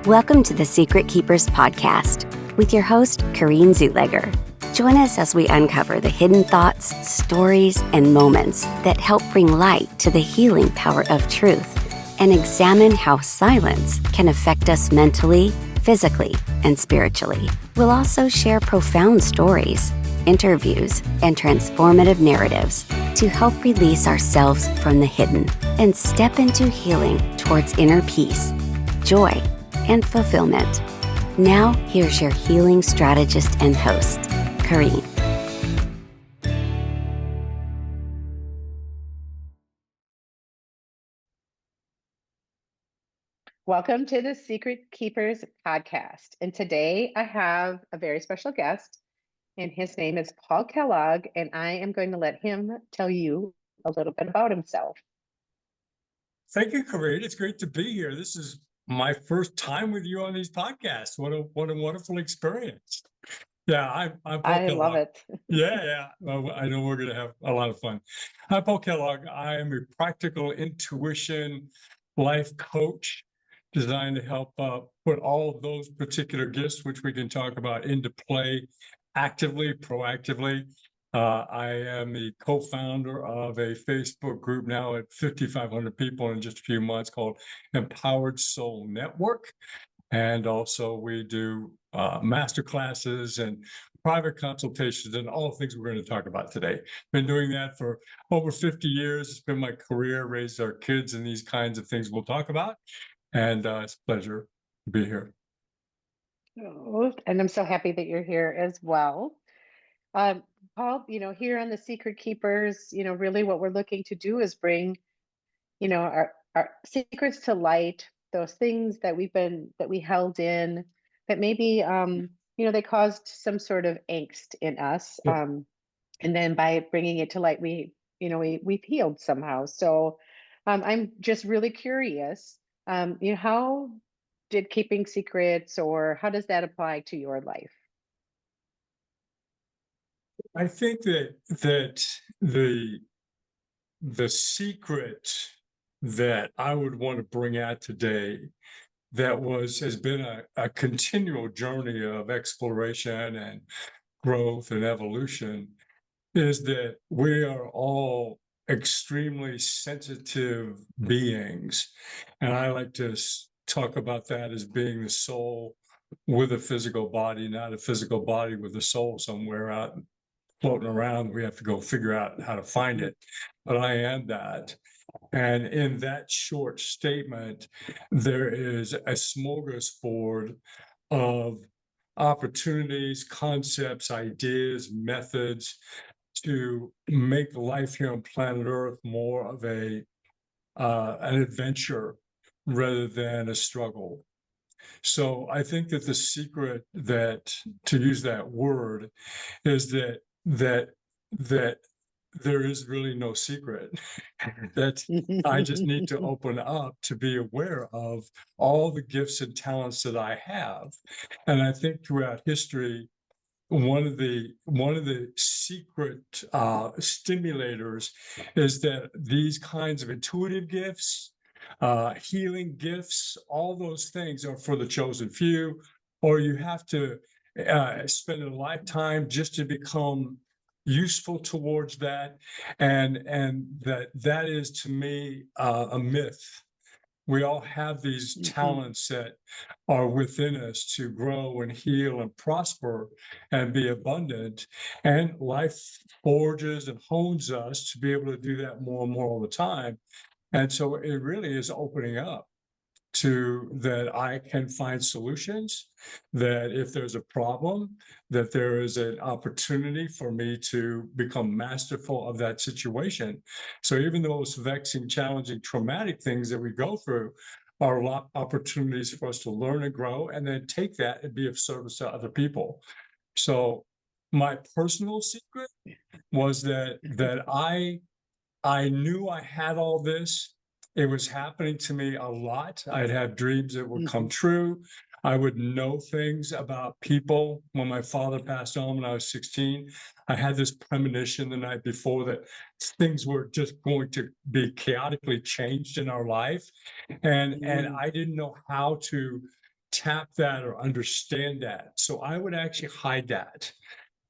Welcome to the Secret Keepers Podcast with your host, Corrine Zutleger. Join us as we uncover the hidden thoughts, stories, and moments that help bring light to the healing power of truth and examine how silence can affect us mentally, physically, and spiritually. We'll also share profound stories, interviews, and transformative narratives to help release ourselves from the hidden and step into healing towards inner peace, joy, and fulfillment. Now, here's your healing strategist and host, Corrine. Welcome to the Secret Keepers Podcast. And today I have a very special guest, and his name is Paul Kellogg, and I am going to let him tell you a little bit about himself. Thank you, Corrine. It's great to be here. This is my first time with you on these podcasts. What a wonderful experience. Yeah, I'm Paul I Kellogg. love it. Yeah. Well, I know we're going to have a lot of fun. I'm Paul Kellogg. I am a practical intuition life coach designed to help put all of those particular gifts, which we can talk about, into play actively, proactively. I am the co-founder of a Facebook group now at 5,500 people in just a few months called Empowered Soul Network. And also we do master classes and private consultations and all the things we're going to talk about today. Been doing that for over 50 years. It's been my career, raised our kids and these kinds of things we'll talk about. And it's a pleasure to be here. Oh, and I'm so happy that you're here as well. Paul, here on the Secret Keepers, really what we're looking to do is bring, our secrets to light, those things that we held in, that maybe, they caused some sort of angst in us. Yeah. And then by bringing it to light, we've healed somehow. So I'm just really curious, how did keeping secrets, or how does that apply to your life? I think that the secret that I would want to bring out today has been a continual journey of exploration and growth and evolution is that we are all extremely sensitive beings. And I like to talk about that as being the soul with a physical body, not a physical body with a soul somewhere out floating around. We have to go figure out how to find it. But I am that. And in that short statement, there is a smorgasbord of opportunities, concepts, ideas, methods to make life here on planet Earth more of an adventure rather than a struggle. So I think that the secret, that to use that word, is that there is really no secret. That I just need to open up to be aware of all the gifts and talents that I have. And I think throughout history, one of the secret stimulators is that these kinds of intuitive gifts, healing gifts, all those things are for the chosen few, or you have to spend a lifetime just to become useful towards that, and that is, to me, a myth. We all have these talents that are within us to grow and heal and prosper and be abundant. And life forges and hones us to be able to do that more and more all the time. And so it really is opening up to that I can find solutions, that if there's a problem, that there is an opportunity for me to become masterful of that situation. So even those vexing, challenging, traumatic things that we go through are a lot opportunities for us to learn and grow, and then take that and be of service to other people. So my personal secret was that I knew I had all this. It was happening to me a lot. I'd have dreams that would come true. I would know things about people. When my father passed on when I was 16, I had this premonition the night before that things were just going to be chaotically changed in our life. And I didn't know how to tap that or understand that. So I would actually hide that.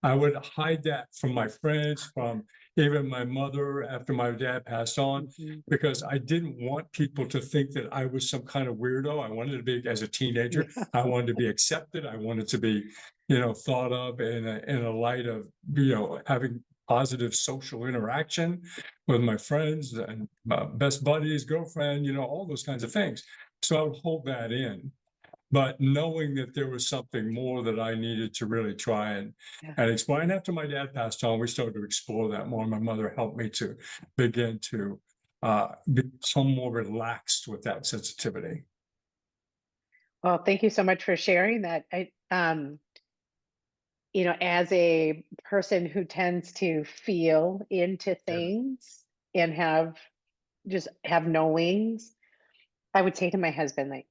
I would hide that from my friends, from even my mother after my dad passed on, Mhm. because I didn't want people to think that I was some kind of weirdo. I wanted to be, as a teenager, Yeah. I wanted to be accepted. I wanted to be, thought of in a light of, having positive social interaction with my friends and my best buddies, girlfriend, all those kinds of things. So I would hold that in, but knowing that there was something more that I needed to really try Yeah. and explore. And after my dad passed on, we started to explore that more. My mother helped me to begin to become more relaxed with that sensitivity. Well, thank you so much for sharing that. As a person who tends to feel into Yeah. things and have knowings, I would say to my husband, like,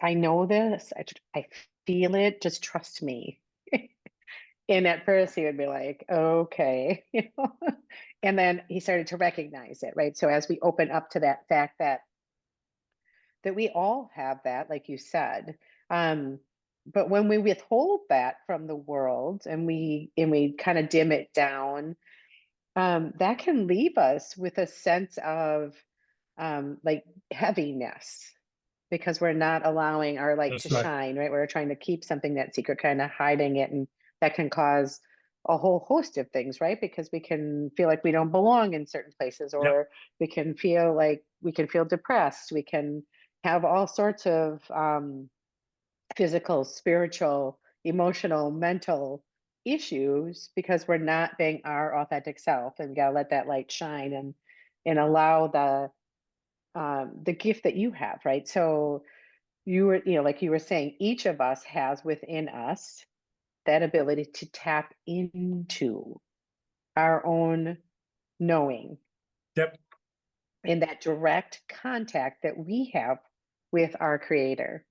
I know this. I feel it. Just trust me. And at first he would be like, okay, and then he started to recognize it, right? So as we open up to that fact that we all have that, like you said, um, but when we withhold that from the world and we kind of dim it down, that can leave us with a sense of like heaviness because we're not allowing our light to That's right. shine, right? We're trying to keep something that secret, kind of hiding it, and that can cause a whole host of things, right? Because we can feel like we don't belong in certain places, Yep. or we can feel depressed. We can have all sorts of physical, spiritual, emotional, mental issues because we're not being our authentic self, and we gotta let that light shine and allow the gift that you have, right? So like you were saying, each of us has within us that ability to tap into our own knowing Yep. and that direct contact that we have with our creator.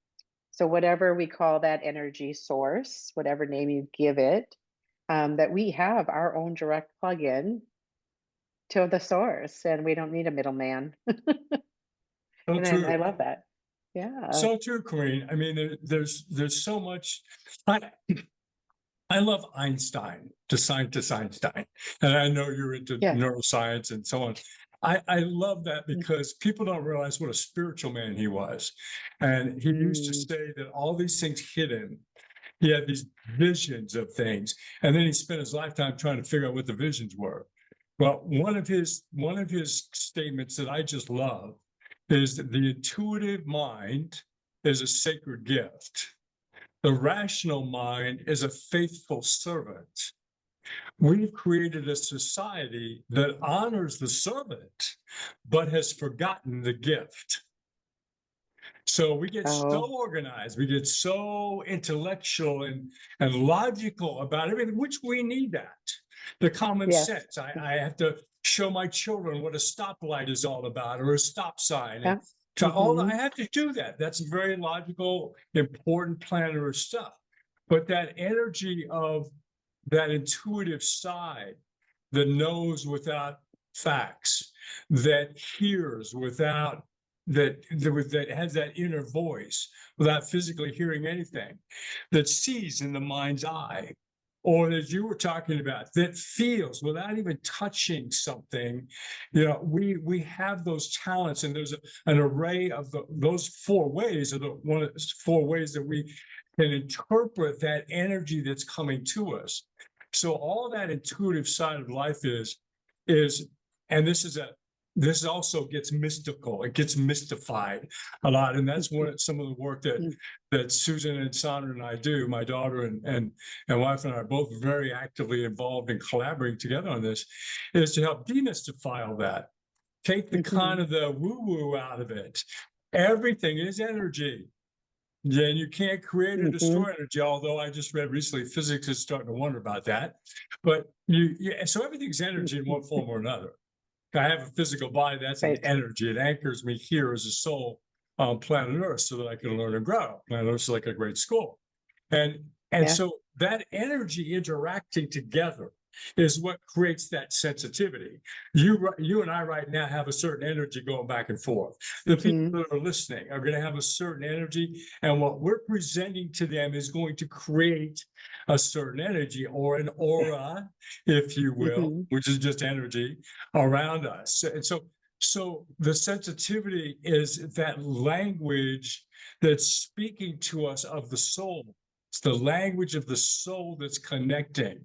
So, whatever we call that energy source, whatever name you give it, that we have our own direct plug in to the source and we don't need a middleman. So And I true. love that. Yeah. So true, Corrine. I mean, there's so much. I love Einstein, the scientist Einstein, and I know you're into Yeah. neuroscience and so on. I love that Mm. because people don't realize what a spiritual man he was. And he used to Mm. say that all these things hidden, he had these visions of things, and then he spent his lifetime trying to figure out what the visions were. Well, one of his statements that I just love is that the intuitive mind is a sacred gift. The rational mind is a faithful servant. We've created a society that honors the servant, but has forgotten the gift. So we get so Oh, organized, we get so intellectual and logical about everything, which we need that. The common yes. sense. I have to show my children what a stoplight is all about or a stop sign. And Yeah. I Hmm. have to do that. That's very logical, important planner stuff. But that energy of that intuitive side that knows without facts, that hears without that has that inner voice without physically hearing anything, that sees in the mind's eye, or as you were talking about, that feels without even touching something. We have those talents, and there's an array of those four ways, one of the four ways that we can interpret that energy that's coming to us. So all that intuitive side of life is, and this also gets mystical. It gets mystified a lot, and that's some of the work that Susan and Sandra and I do. My daughter and wife and I are both very actively involved in collaborating together on this, is to help demystify all that. Take the Hmm. kind of the woo-woo out of it. Everything is energy. Yeah, and you can't create or Hmm. destroy energy, although I just read recently physics is starting to wonder about that. But so everything's energy in one form or another. I have a physical body, that's an Right. energy. It anchors me here as a soul on planet Earth so that I can learn and grow. Planet Earth is like a great school. And Yeah. so that energy interacting together is what creates that sensitivity. You and I right now have a certain energy going back and forth. The people Mhm. that are listening are going to have a certain energy, and what we're presenting to them is going to create a certain energy or an aura, if you will, Mhm. which is just energy around us. And so the sensitivity is that language that's speaking to us of the soul. It's the language of the soul that's connecting.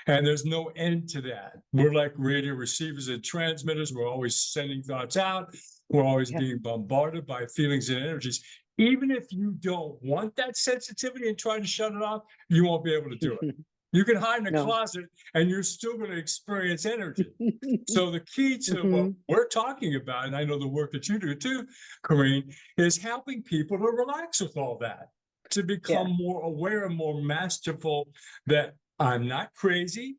And there's no end to that. We're like radio receivers and transmitters. We're always sending thoughts out. We're always Yeah. being bombarded by feelings and energies. Even if you don't want that sensitivity and try to shut it off, you won't be able to do it. You can hide in a No. closet and you're still going to experience energy. So the key to what Mhm. we're talking about, and I know the work that you do too, Corrine, is helping people to relax with all that, to Yeah. become more aware and more masterful that I'm not crazy.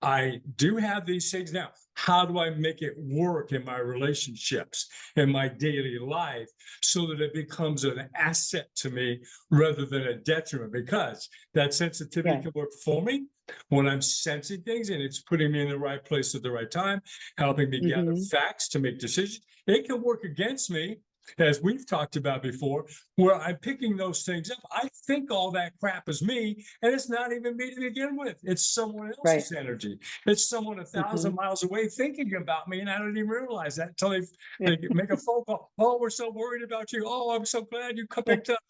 I do have these things now. How do I make it work in my relationships, in my daily life, so that it becomes an asset to me rather than a detriment? Because that sensitivity Yeah. can work for me when I'm sensing things and it's putting me in the right place at the right time, helping me gather Mhm. facts to make decisions. It can work against me, as we've talked about before, where I'm picking those things up. I think all that crap is me, and it's not even me to begin with. It's someone Right. else's energy. It's someone 1,000 Mhm. miles away thinking about me, and I don't even realize that until Yeah. they make a phone call. Oh, we're so worried about you. Oh, I'm so glad you picked up.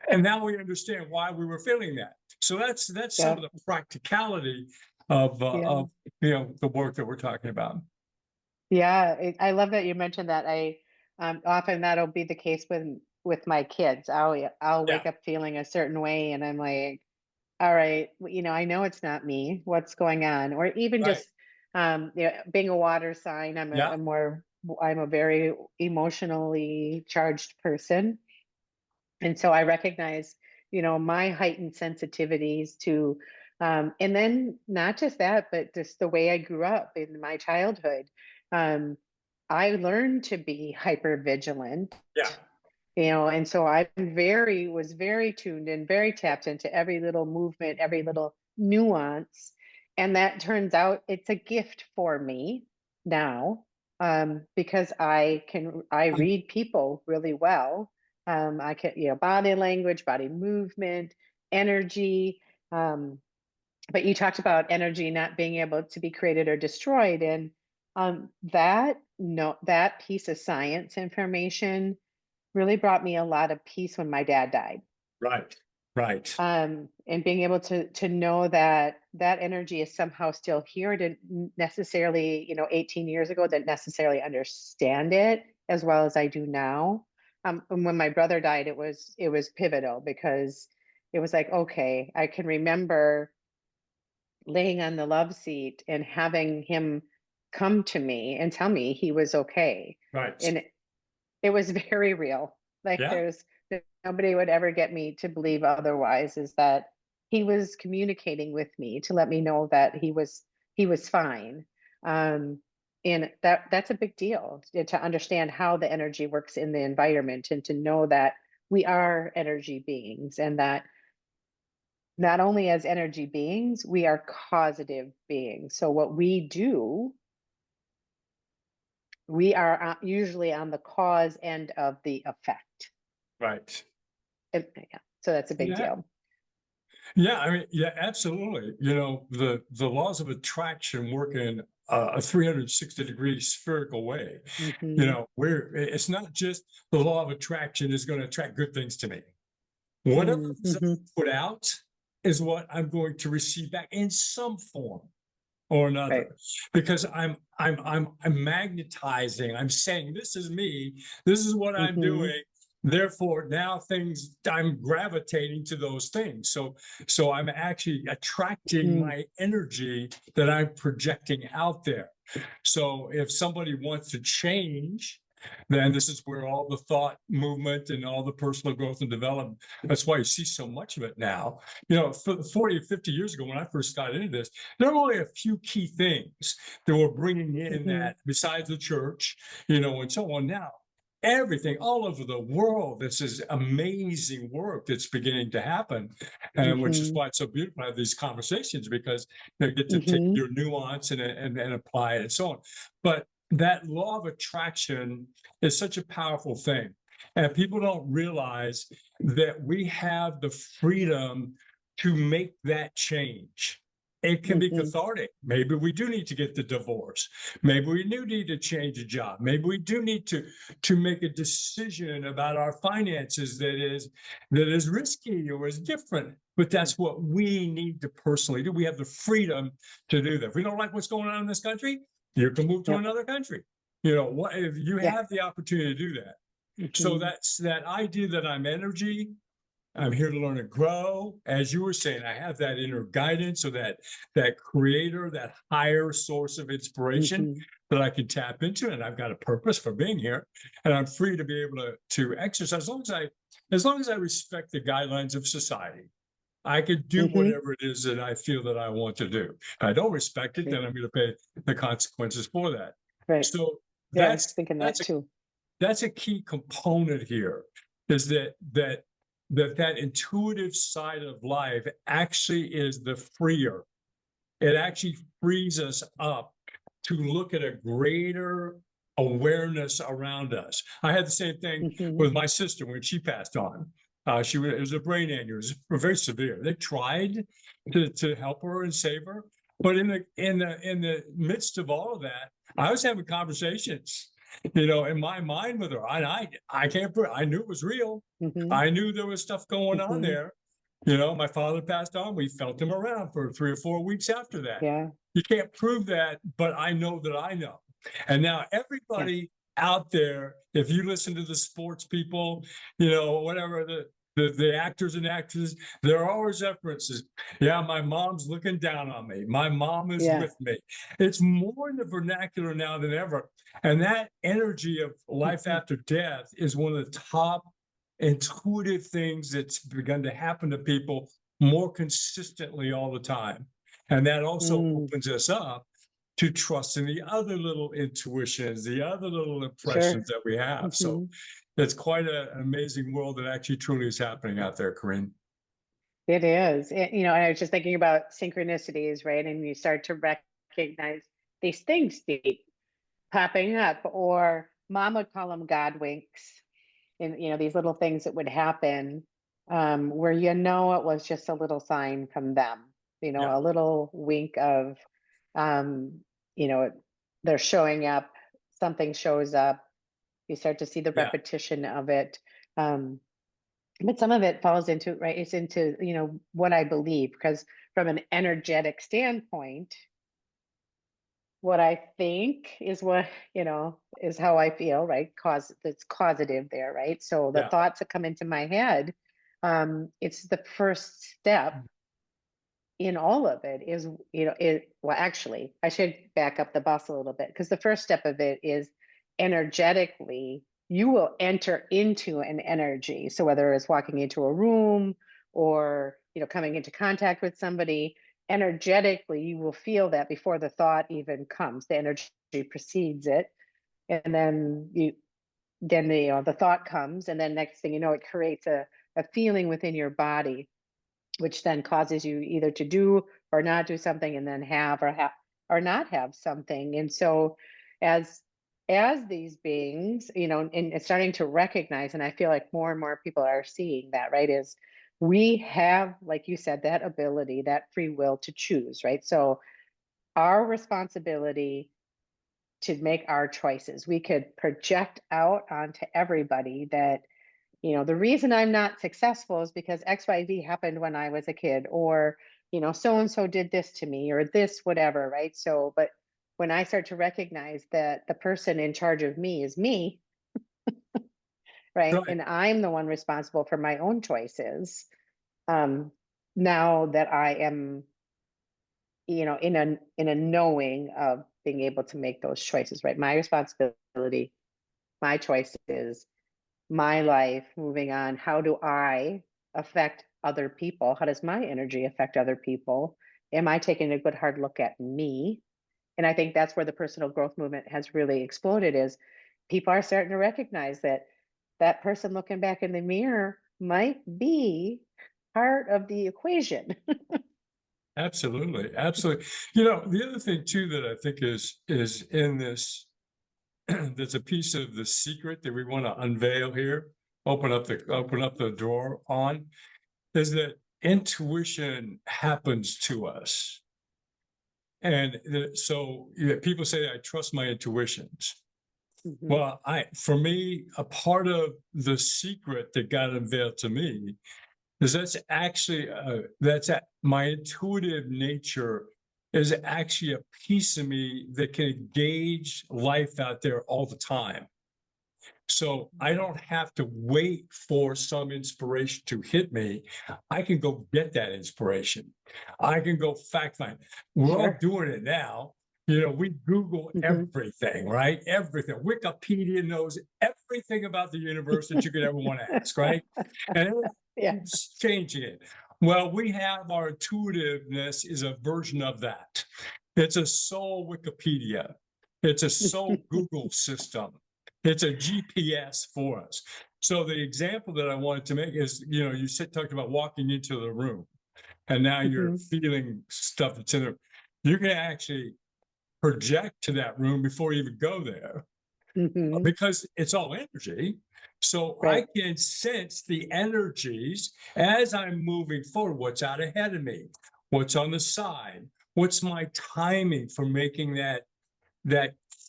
And now we understand why we were feeling that. So that's some Yeah. of the practicality Yeah. of the work that we're talking about. Yeah, I love that you mentioned that. I often that'll be the case with my kids. I'll Yeah, wake up feeling a certain way, and I'm like, all right, I know it's not me. What's going on? Or even right. just being a water sign. Yeah, I'm a very emotionally charged person, and so I recognize my heightened sensitivities to, and then not just that, but just the way I grew up in my childhood. um, I learned to be hyper vigilant, yeah, and so I was very tuned in, very tapped into every little movement, every little nuance. And that turns out it's a gift for me now, because I read people really well. I can, body language, body movement, energy. Um, but you talked about energy not being able to be created or destroyed, and that no that piece of science information really brought me a lot of peace when my dad died. right, right. And being able to know that that energy is somehow still here. Didn't necessarily, 18 years ago, didn't necessarily understand it as well as I do now. And when my brother died, it was pivotal, because it was like, okay, I can remember laying on the love seat and having him come to me and tell me he was okay. Right. And it was very real. Like, Yeah. nobody would ever get me to believe otherwise, is that he was communicating with me to let me know that he was fine. Um, and that's a big deal, to understand how the energy works in the environment, and to know that we are energy beings, and that not only as energy beings, we are causative beings. So what we do, we are usually on the cause end of the effect. Right. Yeah, so that's a big Yeah. deal. Yeah. I mean, yeah, absolutely. The laws of attraction work in a 360-degree spherical way. Hmm. Where it's not just the law of attraction is going to attract good things to me. Whatever is Hmm. put out is what I'm going to receive back in some form or Right. another, because I'm magnetizing. I'm saying this is me, this is what I'm Hmm. doing, therefore now things, I'm gravitating to those things. So I'm actually attracting Mm. my energy that I'm projecting out there. So if somebody wants to change, then this is where all the thought movement and all the personal growth and development, that's why you see so much of it now. 40 or 50 years ago when I first got into this, there were only a few key things that were bringing in Hmm. that, besides the church, and so on. Now everything all over the world. This is amazing work that's beginning to happen, and which is Hmm. why it's so beautiful to have these conversations, because they get to take Hmm. your nuance and apply it and so on. But that law of attraction is such a powerful thing, and people don't realize that we have the freedom to make that change. It can be Hmm. cathartic. Maybe we do need to get the divorce. Maybe we do need to change a job. Maybe we do need to make a decision about our finances that is risky or is different. But that's what we need to personally do. We have the freedom to do that. If we don't like what's going on in this country, you can move to Yep. another country. You know what? If you Yeah. have the opportunity to do that. So Hmm. that's that idea that I'm energy. I'm here to learn and grow. As you were saying, I have that inner guidance, or that creator, that higher source of inspiration Hmm. that I can tap into, and I've got a purpose for being here, and I'm free to be able to exercise as long as I respect the guidelines of society. I could do Hmm. whatever it is that I feel that I want to do. If I don't respect it, Great. then I'm going to pay the consequences for that. Right. So Yeah, I was that's thinking that's that a too. that's a key component here, is that intuitive side of life actually is the freer. It actually frees us up to look at a greater awareness around us. I had the same thing Hmm. with my sister when she passed on. It was a brain aneurysm, very severe. They tried to help her and save her, but in the midst of all of that, I was having conversations, in my mind with her. And I can't. I knew it was real. Hmm. I knew there was stuff going on Hmm. there. My father passed on. We felt him around for 3 or 4 weeks after that. Yeah. You can't prove that, but I know that I know. And now Yeah. everybody out there, if you listen to the sports people, whatever the actors and actresses, there are always references. Yeah, my mom's looking down on me. My mom is Yeah. with me. It's more in the vernacular now than ever. And that energy of life Hmm. after death is one of the top intuitive things that's begun to happen to people more consistently all the time. And that also Mm. opens us up to trusting the other little intuitions, the other little impressions Sure. that we have. So Hmm. it's quite an amazing world that actually truly is happening out there, Corinne. It is. And I was just thinking about synchronicities, right? And you start to recognize these things Steve, popping up, or mom would call them God winks, and these little things that would happen, where it was just a little sign from them, Yeah. a little wink of, um, you know, they're showing up, something shows up, you start to see the Yeah. repetition of it. Um, but some of it falls into, right, it's into, what I believe, because from an energetic standpoint, what I think is is how I feel, right? That's causative there, right? So the Yeah. thoughts that come into my head, it's the first step in all of it is, well, actually, I should back up the bus a little bit, because the first step of it is energetically, you will enter into an energy. So whether it's walking into a room or, coming into contact with somebody, energetically, you will feel that before the thought even comes. The energy precedes it. And then the thought comes. And then next thing you know, it creates a feeling within your body, which then causes you either to do or not do something, and then have or not have something. And so as these beings, and it's starting to recognize, and I feel like more and more people are seeing that, right, is we have, like you said, that ability, that free will to choose, right? So our responsibility to make our choices. We could project out onto everybody that, the reason I'm not successful is because XYZ happened when I was a kid, or, so and so did this to me, or this, whatever, right? So, but when I start to recognize that the person in charge of me is me, right? Right. And I'm the one responsible for my own choices. Um, Now that I am, in a knowing of being able to make those choices, right? My responsibility, my choices, my life moving on. How do I affect other people? How does my energy affect other people? Am I taking a good hard look at me? And I think that's where the personal growth movement has really exploded, is people are starting to recognize that that person looking back in the mirror might be part of the equation. Absolutely, absolutely. You know, the other thing too that I think is in this, there's a piece of the secret that we want to unveil here, open up the drawer on, is that intuition happens to us. And so people say, I trust my intuitions. Mhm. Well, for me, a part of the secret that got unveiled to me is that's actually my intuitive nature is actually a piece of me that can engage life out there all the time. So I don't have to wait for some inspiration to hit me. I can go get that inspiration. I can go fact find. We're all Sure. doing it now. You know, we Google Mhm. everything, right? Everything. Wikipedia knows everything about the universe that you could ever want to ask, right? And Yeah. it's changing it. Well, we have our intuitiveness is a version of that. It's a soul Wikipedia. It's a soul Google system. It's a GPS for us. So the example that I wanted to make is, you know, you talked about walking into the room and now you're Mhm. feeling stuff that's in there. You can actually project to that room before you even go there Mhm. because it's all energy. So I Right. can sense the energies as I'm moving forward. What's out ahead of me? What's on the side? What's my timing for making that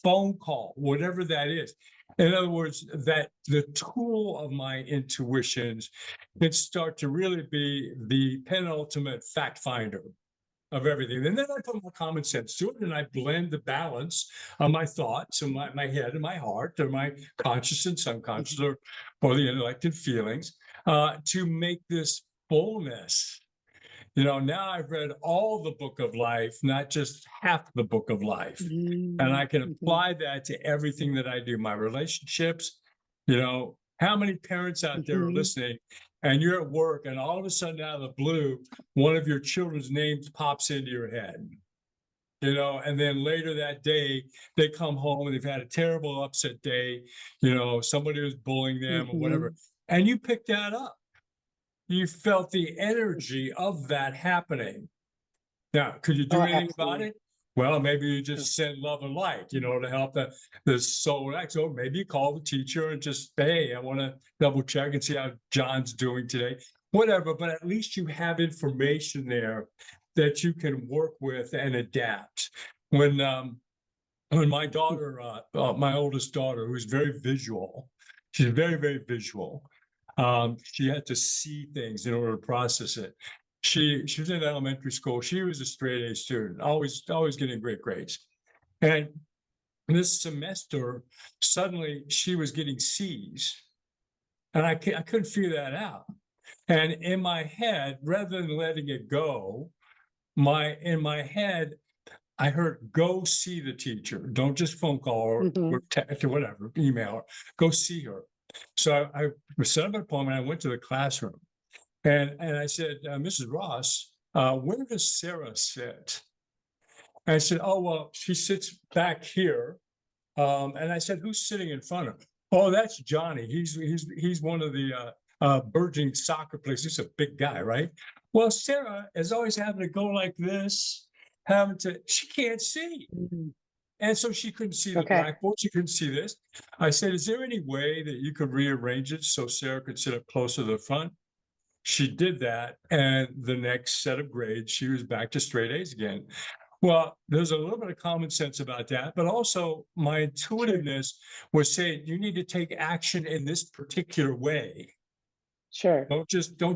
phone call, whatever that is? In other words, that the tool of my intuitions can start to really be the penultimate fact finder of everything. And then I put more common sense to it and I blend the balance of my thoughts and my head and my heart or my conscious and subconscious Mhm. or the intellect and feelings to make this fullness. You know, now I've read all the book of life, not just half the book of life. And I can Mhm. apply that to everything that I do, my relationships. You know, how many parents out there are Mhm. listening and you're at work and all of a sudden out of the blue, one of your children's names pops into your head, you know, and then later that day, they come home and they've had a terrible upset day, you know, somebody was bullying them or whatever. Mhm. And you pick that up. You felt the energy of that happening. Now, could you do Oh, anything about absolutely. it? Well, maybe you Oh. just send love and light, you know, to help the soul act. So maybe you call the teacher and just, hey, I want to double check and see how John's doing today. Whatever, but at least you have information there that you can work with and adapt. When my daughter, my oldest daughter, who's very visual, she's very, very visual. She had to see things in order to process it. She was in elementary school. She was a straight A student, always getting great grades. And this semester, suddenly she was getting C's, and I couldn't figure that out. And in my head, rather than letting it go, in my head, I heard, go see the teacher. Don't just phone call or Mhm. text or whatever, email her. Go see her. So I set up an appointment. I went to the classroom and I said, Mrs. Ross, where does Sarah sit? And I said, oh, well, she sits back here. And I said, who's sitting in front of her? Oh, that's Johnny. He's one of the burgeoning soccer players. He's a big guy, right? Well, Sarah is always having to go like this, she can't see. Mhm. And so she couldn't see the Okay. blackboard. She couldn't see this. I said, is there any way that you could rearrange it so Sarah could sit up closer to the front? She did that. And the next set of grades, she was back to straight A's again. Well, there's a little bit of common sense about that, but also my Sure. intuitiveness was saying you need to take action in this particular way. Sure. Don't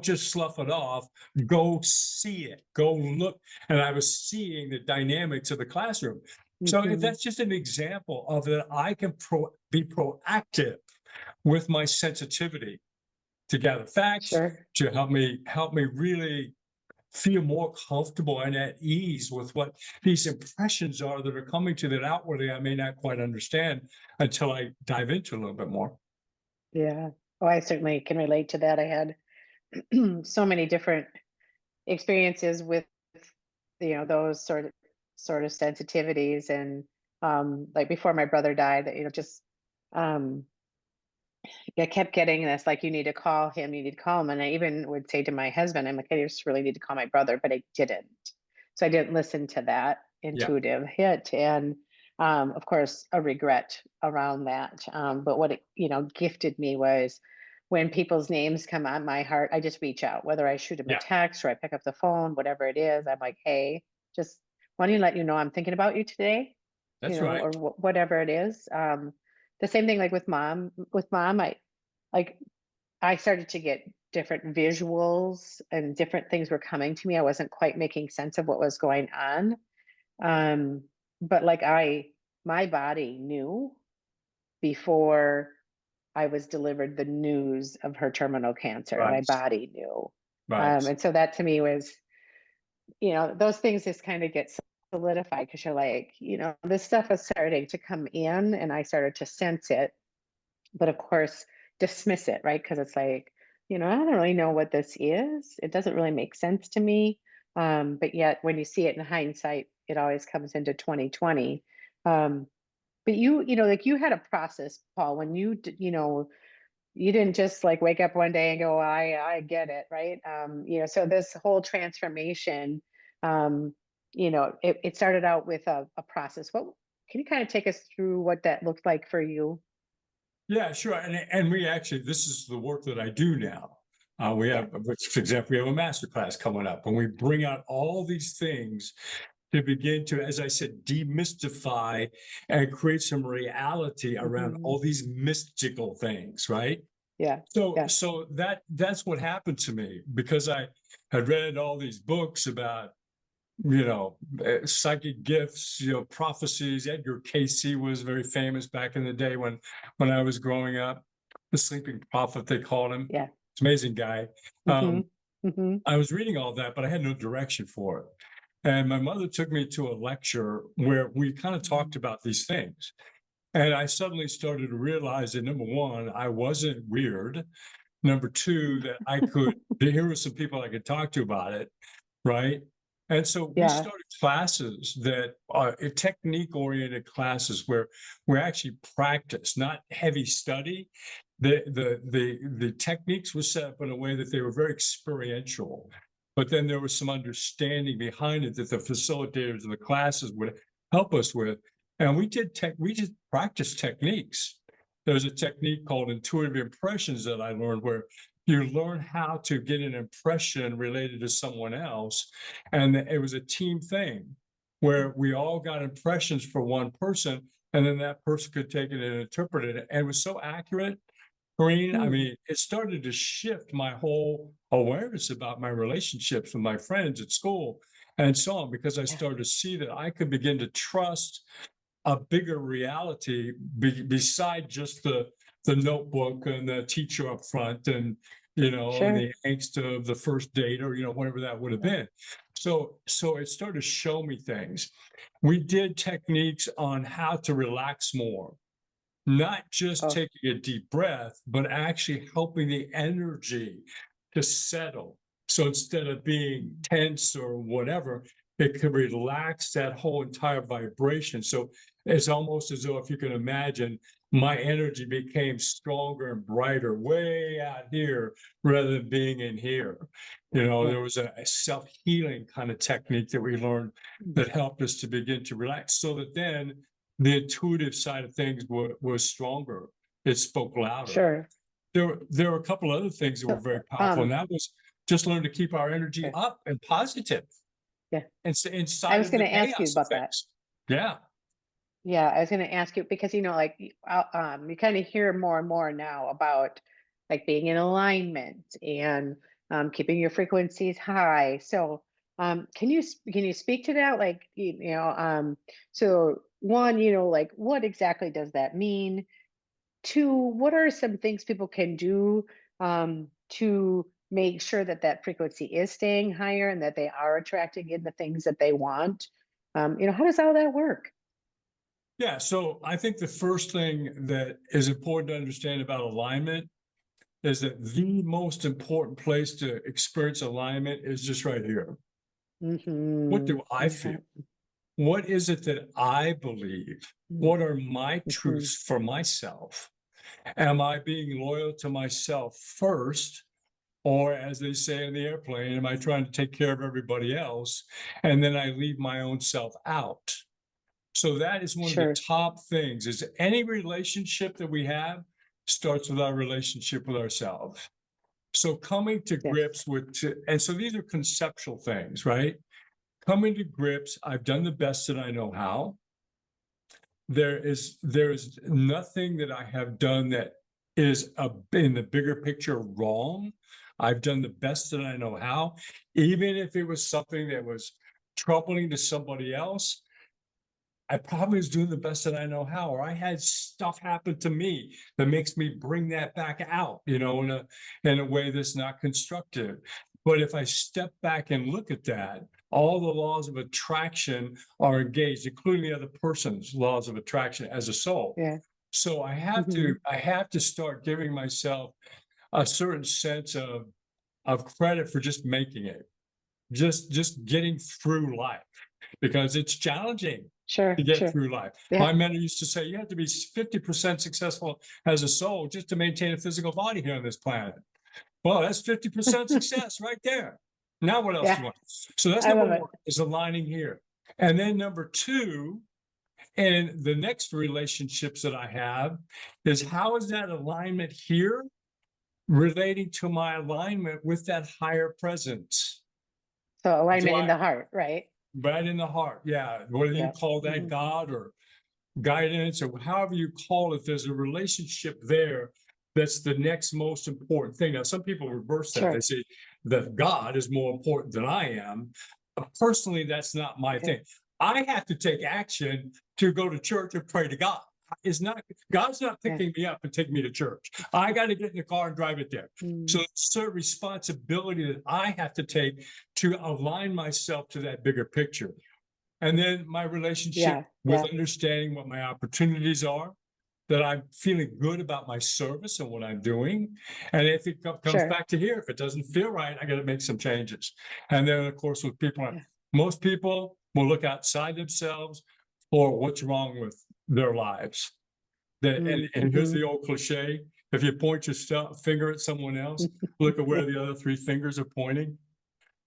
just slough it off. Go see it. Go look. And I was seeing the dynamics of the classroom. So if Mhm. that's just an example of that, I can be proactive with my sensitivity to gather facts, Sure. to help me really feel more comfortable and at ease with what these impressions are that are coming to that outwardly I may not quite understand until I dive into a little bit more. Yeah. Oh, I certainly can relate to that. I had so many different experiences with, those sort of sensitivities, and like before my brother died, just um, I kept getting this, like, you need to call him, you need to call him. And I even would say to my husband, I'm like, I just really need to call my brother, but I didn't. So I didn't listen to that Yeah. intuitive hit. And of course, a regret around that. But what it, gifted me was when people's names come on my heart, I just reach out, whether I shoot him a Yeah. text or I pick up the phone, whatever it is. I'm like, hey, just wanting to let you know I'm thinking about you today, That's right. or whatever it is. The same thing like with mom. With mom, like I started to get different visuals and different things were coming to me. I wasn't quite making sense of what was going on. Um, but like my body knew before I was delivered the news of her terminal cancer. My Right. body knew. Right. And so that to me was, those things just kind of get solidified because you're like, this stuff is starting to come in and I started to sense it, but of course dismiss it, right? Because it's like, I don't really know what this is. It doesn't really make sense to me. But yet when you see it in hindsight, it always comes into 2020. um, but like you had a process, Paul, when you didn't just like wake up one day and go, I get it, right? So this whole transformation, um, it started out with a process. What can you kind of take us through what that looked like for you? Yeah, sure. And we actually, this is the work that I do now. We Yeah. have, for example, we have a master class coming up, and we bring out all these things to begin to, as I said, demystify and create some reality around Hmm. all these mystical things, right? Yeah. So, Yeah. that's what happened to me because I had read all these books about psychic gifts, prophecies. Edgar Casey was very famous back in the day when I was growing up. The sleeping prophet, they called him. Yeah. It's an amazing guy. Hmm. Hmm. I was reading all that, but I had no direction for it. And my mother took me to a lecture where we kind of talked about these things. And I suddenly started to realize that number one, I wasn't weird. Number two, that here were some people I could talk to about it, right? And so we Yeah. started classes that are technique-oriented classes where we actually practice, not heavy study. The techniques were set up in a way that they were very experiential, but then there was some understanding behind it that the facilitators of the classes would help us with. And we just practice techniques. There's a technique called intuitive impressions that I learned where you learn how to get an impression related to someone else. And it was a team thing where we all got impressions for one person, and then that person could take it and interpret it. And it was so accurate, Corrine. I Mm. mean, it started to shift my whole awareness about my relationships with my friends at school and so on, because I Yeah. started to see that I could begin to trust a bigger reality beside just the notebook and the teacher up front and and Sure. the angst of the first date or whatever that would have Yeah. been. So it started to show me things. We did techniques on how to relax more, not just Oh, taking a deep breath, but actually helping the energy to settle. So instead of being tense or whatever, it could relax that whole entire vibration. So it's almost as though, if you can imagine, my energy became stronger and brighter way out here rather than being in here. yeah. There was a self-healing kind of technique that we learned Mm. that helped us to begin to relax so that then the intuitive side of things was stronger. It spoke louder. Sure. There were a couple other things that were So, very powerful, and that was just learn to keep our energy okay. up and positive Yeah. and I inside was of going the to ask you chaos of about that. things. Yeah, Yeah, I was going to ask you because like you kind of hear more and more now about like being in alignment and keeping your frequencies high. So, can you speak to that? Like, so one, like what exactly does that mean? Two, what are some things people can do to make sure that that frequency is staying higher and that they are attracting in the things that they want? How does all that work? yeah. So I think the first thing that is important to understand about alignment is that the most important place to experience alignment is just right here. What Mm-hmm. do I feel? What is it that I believe? What are my Mhm. truths for myself? Am I being loyal to myself first? Or, as they say in the airplane, am I trying to take care of everybody else? And then I leave my own self out. So that is one of the Sure. top things is any relationship that we have starts with our relationship with ourselves. So coming to Yes. grips with, and so these are conceptual things, right? Coming to grips, I've done the best that I know how. There is nothing that I have done that is in the bigger picture wrong. I've done the best that I know how, even if it was something that was troubling to somebody else. I probably was doing the best that I know how, or I had stuff happen to me that makes me bring that back out, in a way that's not constructive. But if I step back and look at that, all the laws of attraction are engaged, including the other person's laws of attraction as a soul. Yeah. So I have to, Mhm. I have to start giving myself a certain sense of credit for just making it, just getting through life because it's challenging to Sure. get Sure. through life. Yeah. My mentor used to say you have to be 50% successful as a soul just to maintain a physical body here on this planet. Well, that's 50% success right there. Now, what else do Yeah. you want? So that's I number love it. one is aligning here. And then number two, and the next relationships that I have is how is that alignment here relating to my alignment with that higher presence? So Do alignment in I the heart, right? right in the heart? Yeah. Whether you Yeah. call that Mhm. God or guidance or however you call it, there's a relationship there that's the next most important thing. Now, some people reverse that. They Sure. say that God is more important than I am. Personally, that's not my Okay. thing. I have to take action to go to church and pray to God. It's not God's not Yeah. picking me up and taking me to church. I got to get in the car and drive it there. So Mm. it's a responsibility that I have to take to align myself to that bigger picture. And then my relationship Yeah. with Yeah. understanding what my opportunities are, that I'm feeling good about my service and what I'm doing. And if it comes Sure. back to here, if it doesn't feel right, I got to make some changes. And then, of course, with people, Yeah. most people will look outside themselves for what's wrong with their lives. And here's Mhm. the old cliche: if you point your finger at someone else, look at where the other three fingers are pointing.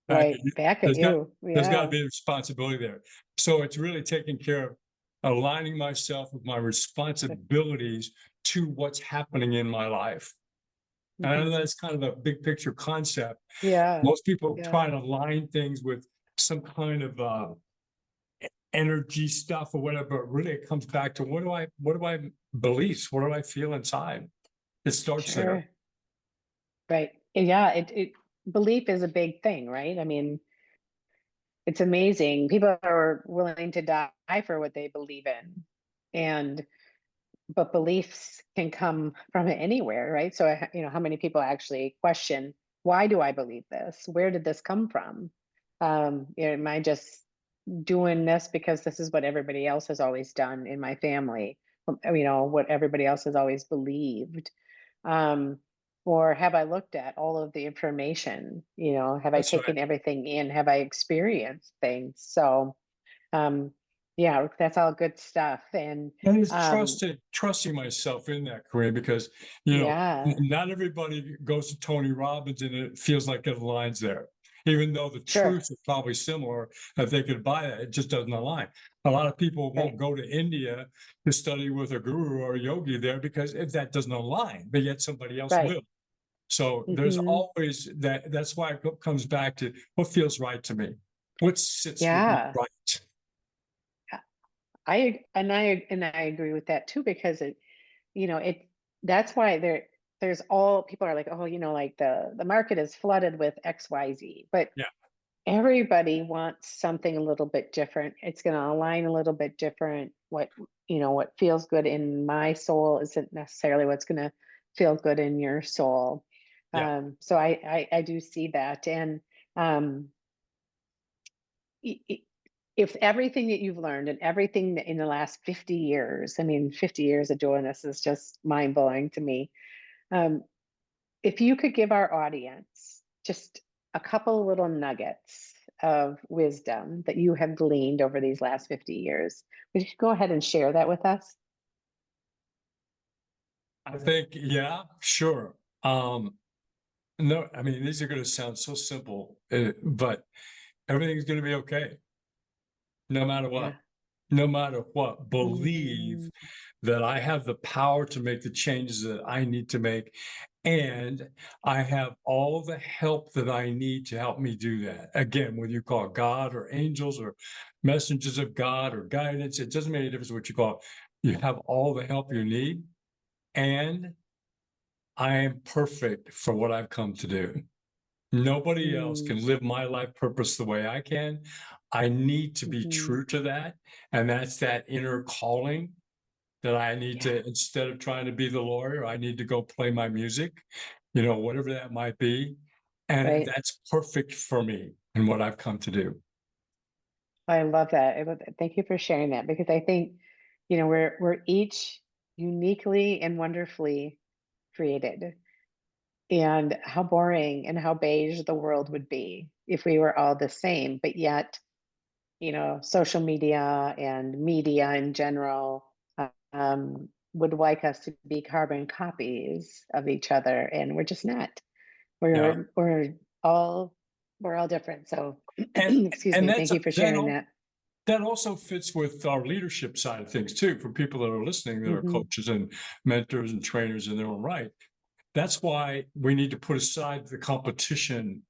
Back at Right. you. Back at There's got you. there's got to Yeah. be a responsibility there. So it's really taking care of aligning myself with my responsibilities to what's happening in my life. And I know Mhm. that's kind of a big picture concept. Yeah. Most people Yeah. try to align things with some kind of energy stuff or whatever, but really it comes back to what do I beliefs? What do I feel inside? It starts there. Sure. Right. And yeah, it belief is a big thing, right? I mean, it's amazing. People are willing to die for what they believe in. And but beliefs can come from anywhere, right? So how many people actually question, why do I believe this? Where did this come from? Am I just doing this because this is what everybody else has always done in my family? What everybody else has always believed. Um, or have I looked at all of the information? Have I That's right. taken everything in? Have I experienced things? So, um, yeah, that's all good stuff. And And it's um, trusting myself in that career because, yeah, not everybody goes to Tony Robbins and it feels like it aligns there. Even though the sure, truths are probably similar, if they could buy that, it just doesn't align. A lot of people won't right. go to India to study with a guru or a yogi there because if that doesn't align, but yet somebody else Right. will. So there's Hmm. always that. That's why it comes back to what feels right to me, what sits with me Yeah. right. I agree with that too, because it that's why there's all people are like, oh, like the market is flooded with XYZ, but Yeah, everybody wants something a little bit different. It's going to align a little bit different. What feels good in my soul isn't necessarily what's going to feel good in your soul. yeah, So I do see that. And um, i- i- if everything that you've learned and everything that in the last 50 years, I mean, 50 years of doing this is just mind blowing to me. Um, if you could give our audience just a couple little nuggets of wisdom that you have gleaned over these last 50 years. Would you go ahead and share that with us? I think, yeah, sure. No, I mean, these are going to sound so simple, but everything's going to be okay, no matter Yeah. what. No matter what, believe Mm, that I have the power to make the changes that I need to make. And I have all the help that I need to help me do that. Again, whether you call it God or angels or messengers of God or guidance, it doesn't make any difference what you call it. You have all the help you need. And I am perfect for what I've come to do. Nobody else mm, can live my life purpose the way I can. I need to be mhm. true to that. And that's that inner calling that I need Yeah, to, instead of trying to be the lawyer, I need to go play my music, whatever that might be. And right. that's perfect for me and what I've come to do. I love that. I love that. Thank you for sharing that because I think, we're each uniquely and wonderfully created. And how boring and how beige the world would be if we were all the same. But yet, social media in general would like us to be carbon copies of each other, and we're just not. Yeah. All we're all different. So, And excuse and me. that's Thank you for sharing that. that also fits with our leadership side of things too, for people that are listening that are Hmm. coaches and mentors and trainers in their own right. That's why we need to put aside the competition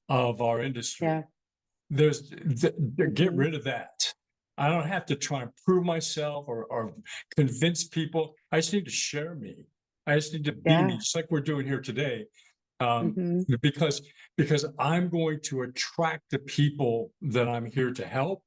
of our industry. Yeah. Get Hmm. rid of that. I don't have to try and prove myself or convince people. I just need to share me. I just need to be me, Yeah. just like we're doing here today. Um, Hmm. because because I'm going to attract the people that I'm here to help,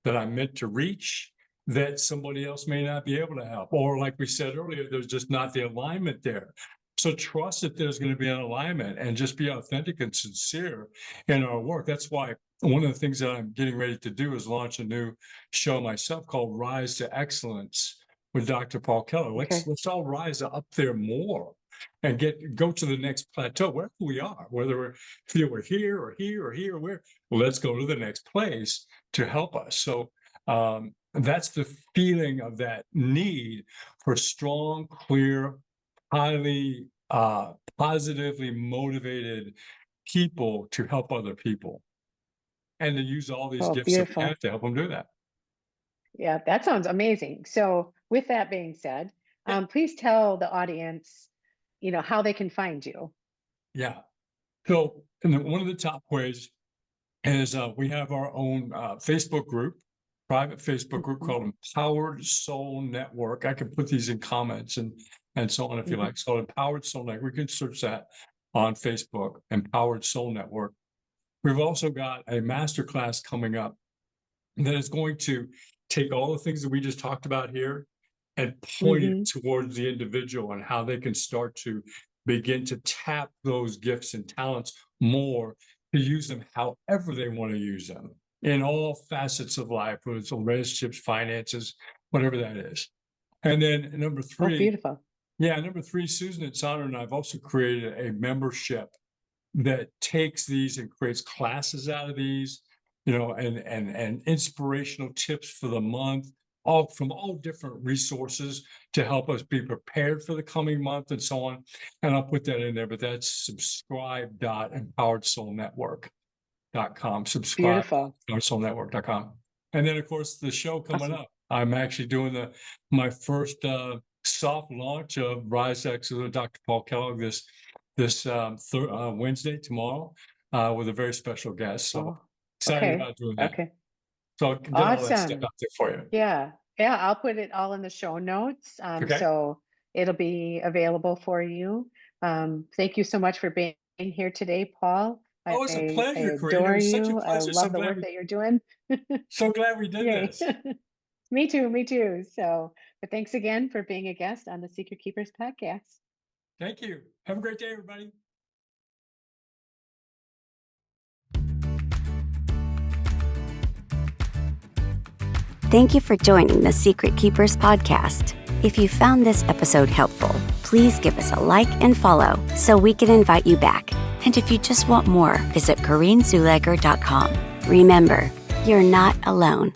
that I'm meant to reach, that somebody else may not be able to help. Or like we said earlier, there's just not the alignment there. So trust that there's going to be an alignment and just be authentic and sincere in our work. That's why one of the things that I'm getting ready to do is launch a new show myself called Rise to Excellence with Dr. Paul Kellogg. Okay. Let's all rise up there more and go to the next plateau, wherever we are, whether we feel we're here or here or here, let's go to the next place to help us. So that's the feeling of that need for strong, clear, highly positively motivated people to help other people and to use all these Oh, gifts that we beautiful. have to help them do that. Yeah, that sounds amazing. So, with that being said, Yeah. please tell the audience, how they can find you. Yeah. So, one of the top ways is we have our own Facebook group, private Facebook group Mhm, called Empowered Soul Network. I can put these in comments and so on if you mhm, like. So Empowered Soul Network, we can search that on Facebook, Empowered Soul Network. We've also got a masterclass coming up that is going to take all the things that we just talked about here and point it mhm. towards the individual and how they can start to begin to tap those gifts and talents more, to use them however they want to use them in all facets of life, whether it's relationships, finances, whatever that is. And then Oh, beautiful. number three, Susan and Sandra and I have also created a membership that takes these and creates classes out of these, and inspirational tips for the month, all from all different resources to help us be prepared for the coming month and so on. And I'll put that in there, but that's subscribe.empoweredsoulnetwork.com, Beautiful. subscribe.empoweredsoulnetwork.com. And then of course the show coming Awesome. up, I'm actually doing my first soft launch of Rise X with Dr. Paul Kellogg this Wednesday, tomorrow, with a very special guest. So Oh, excited okay. about doing that. Okay. So I can get all that stuff Awesome. out there for you. Yeah. Yeah. I'll put it all in the show notes. Okay. So it'll be available for you. Thank you so much for being here today, Paul. Oh, it's a I pleasure, Corinne. It adore was such a you. I pleasure. So love the glad work that you're doing. we did Yay. this. Me too. Me too. So, but thanks again for being a guest on the Secret Keepers podcast. Thank you. Have a great day, everybody. Thank you for joining the Secret Keepers Podcast. If you found this episode helpful, please give us a like and follow so we can invite you back. And if you just want more, visit CorrineZuleger.com. Remember, you're not alone.